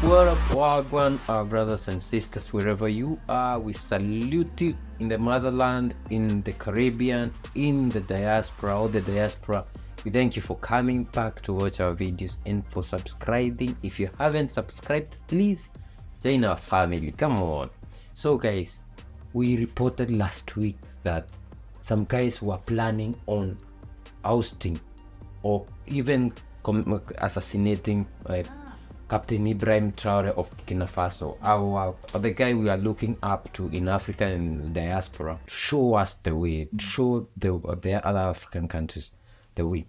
Wagwan, our brothers and sisters, wherever you are, we salute you in the motherland, in the Caribbean, in the diaspora, all the diaspora. We thank you for coming back to watch our videos and for subscribing. If you haven't subscribed, please join our family. Come on. So guys, we reported last week that some guys were planning on ousting or even assassinating Captain Ibrahim Traore of Burkina Faso, the guy we are looking up to in Africa and diaspora, to show us the way, to show the other African countries the way.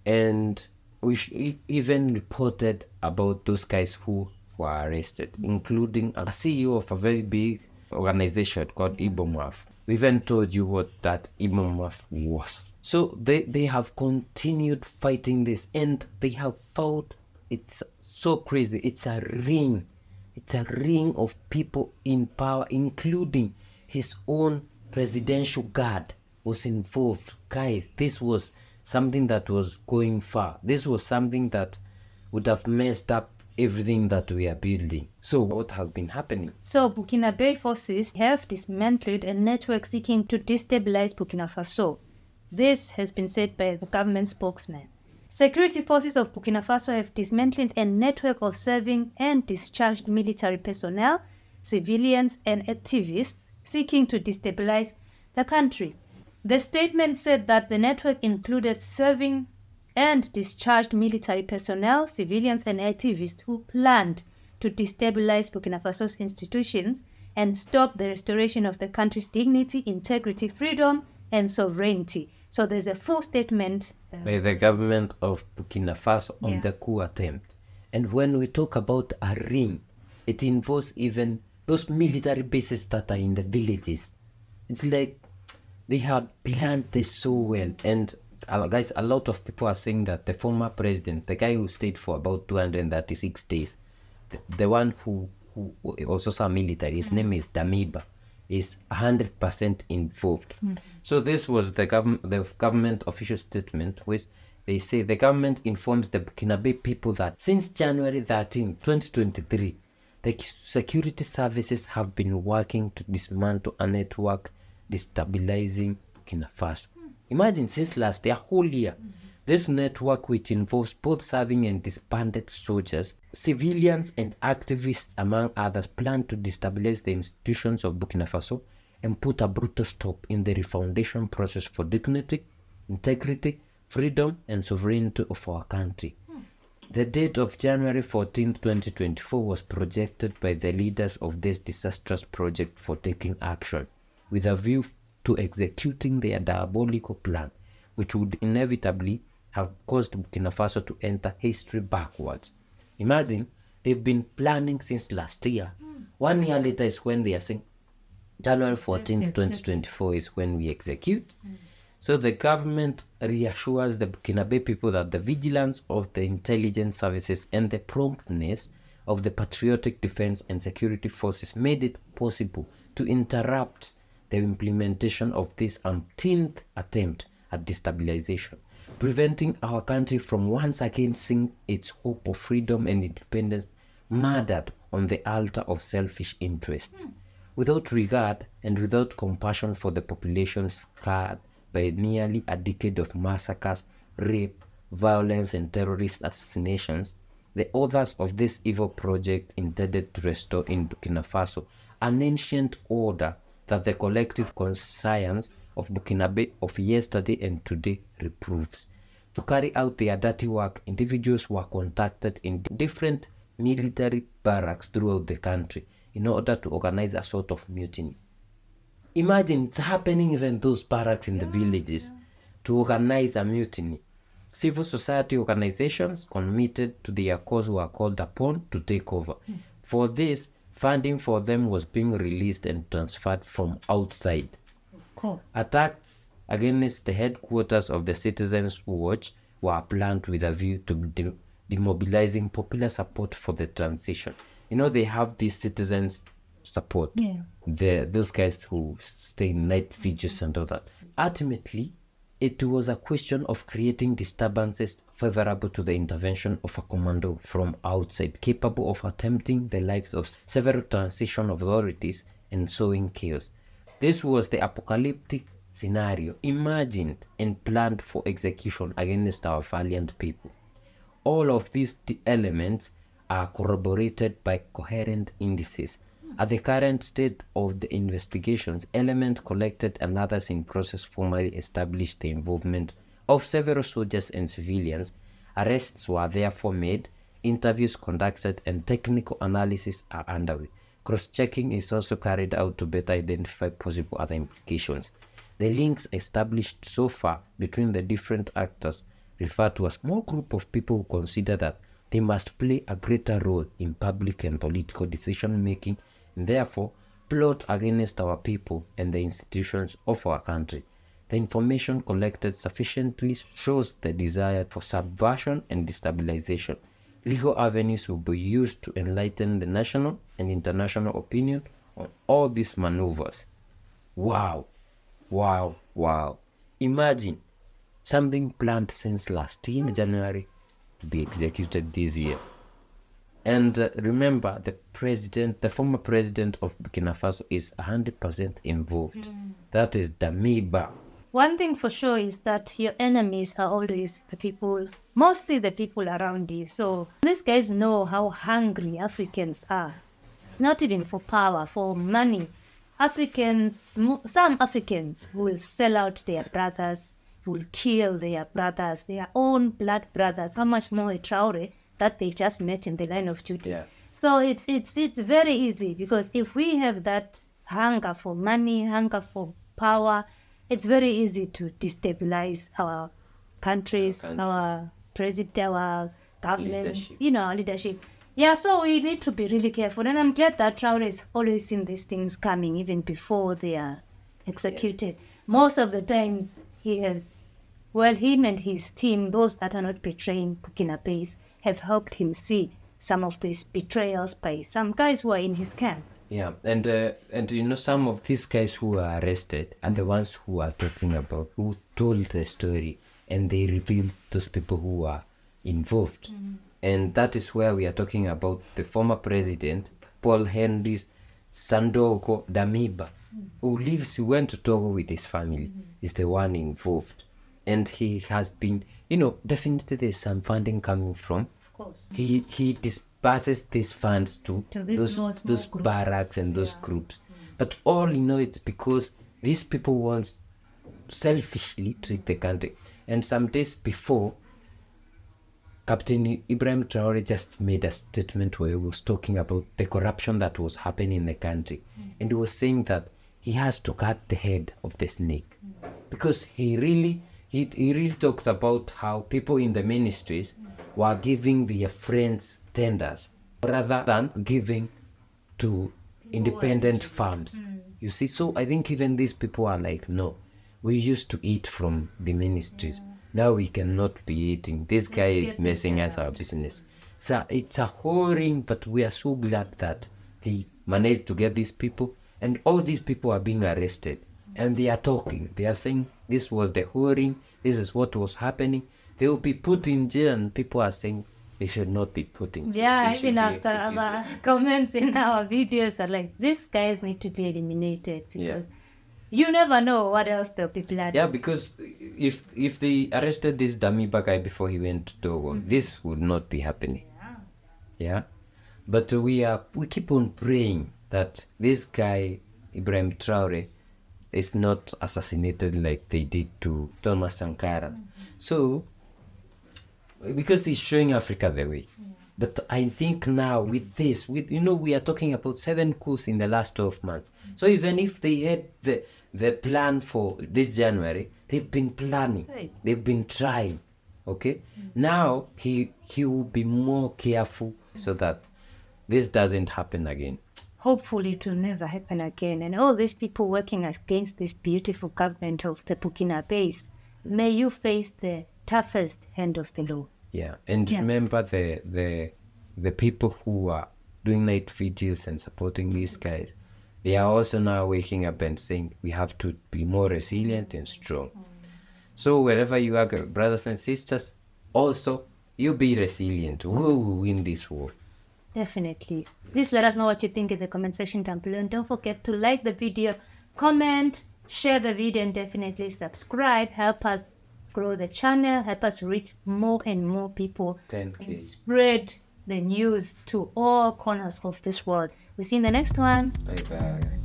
And we even reported about those guys who were arrested, including a CEO of a very big organization called IBOMAF. We even told you what that IBOMAF was. So they have continued fighting this, and they have fought. It's so crazy. It's a ring of people in power, including his own presidential guard was involved. Guys, this was something that was going far. This was something that would have messed up everything that we are building. So what has been happening? So Burkina forces have dismantled a network seeking to destabilize Burkina Faso. This has been said by the government spokesman. Security forces of Burkina Faso have dismantled a network of serving and discharged military personnel, civilians, and activists seeking to destabilize the country. The statement said that the network included serving and discharged military personnel, civilians, and activists who planned to destabilize Burkina Faso's institutions and stop the restoration of the country's dignity, integrity, freedom, and sovereignty. So there's a full statement by the government of Burkina Faso on the coup attempt. And when we talk about a ring, it involves even those military bases that are in the villages. It's like they had planned this so well. And guys, a lot of people are saying that the former president, the guy who stayed for about 236 days, the one who also saw military, his name is Damiba, is 100% involved. So this was the government official statement, which they say the government informs the Burkinabe people that since January 13, 2023, the security services have been working to dismantle a network destabilizing Burkina Faso. Imagine, since last year, whole year, this network, which involves both serving and disbanded soldiers, civilians and activists, among others, plan to destabilize the institutions of Burkina Faso and put a brutal stop in the refoundation process for dignity, integrity, freedom, and sovereignty of our country. The date of January 14, 2024 was projected by the leaders of this disastrous project for taking action, with a view to executing their diabolical plan, which would inevitably have caused Burkina Faso to enter history backwards. Imagine, they've been planning since last year. 1 year later is when they are saying January 14th, 2024 is when we execute. So the government reassures the Burkinabe people that the vigilance of the intelligence services and the promptness of the patriotic defense and security forces made it possible to interrupt the implementation of this umpteenth attempt at destabilization, preventing our country from once again seeing its hope of freedom and independence murdered on the altar of selfish interests, without regard and without compassion for the population scarred by nearly a decade of massacres, rape, violence, and terrorist assassinations. The authors of this evil project intended to restore in Burkina Faso an ancient order that the collective conscience of Burkinabe of yesterday and today reproves. To carry out their dirty work, individuals were contacted in different military barracks throughout the country in order to organize a sort of mutiny. Imagine, it's happening even those barracks in the villages to organize a mutiny. Civil society organizations committed to their cause were called upon to take over. For this, funding for them was being released and transferred from outside. Of course. Attacks against the headquarters of the Citizens Watch were planned with a view to demobilizing popular support for the transition. You know, they have these citizens support. Yeah. Those guys who stay in night vigils and all that. Ultimately, it was a question of creating disturbances favorable to the intervention of a commando from outside, capable of attempting the lives of several transition authorities and sowing chaos. This was the apocalyptic scenario imagined and planned for execution against our valiant people. All of these elements are corroborated by coherent indices. At the current state of the investigations, elements collected and others in process formally established the involvement of several soldiers and civilians. Arrests were therefore made, interviews conducted, and technical analysis are underway. Cross-checking is also carried out to better identify possible other implications. The links established so far between the different actors refer to a small group of people who consider that they must play a greater role in public and political decision-making, and therefore plot against our people and the institutions of our country. The information collected sufficiently shows the desire for subversion and destabilization. Legal avenues will be used to enlighten the national and international opinion on all these maneuvers. Wow, wow, wow. Imagine something planned since last year, January, to be executed this year. And remember, the former president of Burkina Faso is 100% involved. That is Damiba. One thing for sure is that your enemies are always the people, mostly the people around you. So these guys know how hungry Africans are. Not even for power, for money. Some Africans will sell out their brothers, will kill their brothers, their own blood brothers. How much more a Traore that they just met in the line of duty. Yeah. So it's very easy, because if we have that hunger for money, hunger for power, it's very easy to destabilize our countries, our president, our governments, our leadership. Yeah, so we need to be really careful. And I'm glad that Traore is always seen these things coming even before they are executed. Yeah. Most of the times him and his team, those that are not betraying Burkinabés, have helped him see some of these betrayals by some guys who are in his camp. Yeah, and some of these guys who are arrested are the ones who are talking about, who told the story, and they revealed those people who are involved. And that is where we are talking about the former president, Paul Henry Sandogo Damiba, who went to Togo with his family, is the one involved. And he has been, definitely there's some funding coming from. Of course. He disperses these funds to those barracks and those groups. But all it's because these people want selfishly treat the country. And some days before, Captain Ibrahim Traore just made a statement where he was talking about the corruption that was happening in the country. And he was saying that he has to cut the head of the snake. Because he really talked about how people in the ministries were giving their friends tenders rather than giving to independent farms. You see, so I think even these people are like, no, we used to eat from the ministries. Now we cannot be eating. This guy is messing us our business. So it's a whoring, but we are so glad that he managed to get these people. And all these people are being arrested. And they are talking. They are saying this was the whoring. This is what was happening. They will be put in jail. And people are saying they should not be put in jail. Yeah, even after our comments in our videos are like, these guys need to be eliminated. Because you never know what else they'll be planning. Yeah, because if they arrested this Damiba guy before he went to Togo, this would not be happening. Yeah. But we keep on praying that this guy, Ibrahim Traore, is not assassinated like they did to Thomas Sankara. So, because he's showing Africa the way. But I think now with this, we are talking about 7 coups in the last 12 months. So even if they had the plan for this January, they've been planning. Right. They've been trying. Okay? Now he will be more careful so that this doesn't happen again. Hopefully it will never happen again. And all these people working against this beautiful government of the Burkinabés, may you face the toughest hand of the law. Yeah, and remember the people who are doing night videos and supporting these guys, they are also now waking up and saying we have to be more resilient and strong. So wherever you are, brothers and sisters, also, you be resilient. We will win this war. Definitely. Please let us know what you think in the comment section down below. And don't forget to like the video, comment, share the video, and definitely subscribe. Help us grow the channel. Help us reach more and more people. 10K. And spread the news to all corners of this world. We'll see you in the next one. Bye-bye.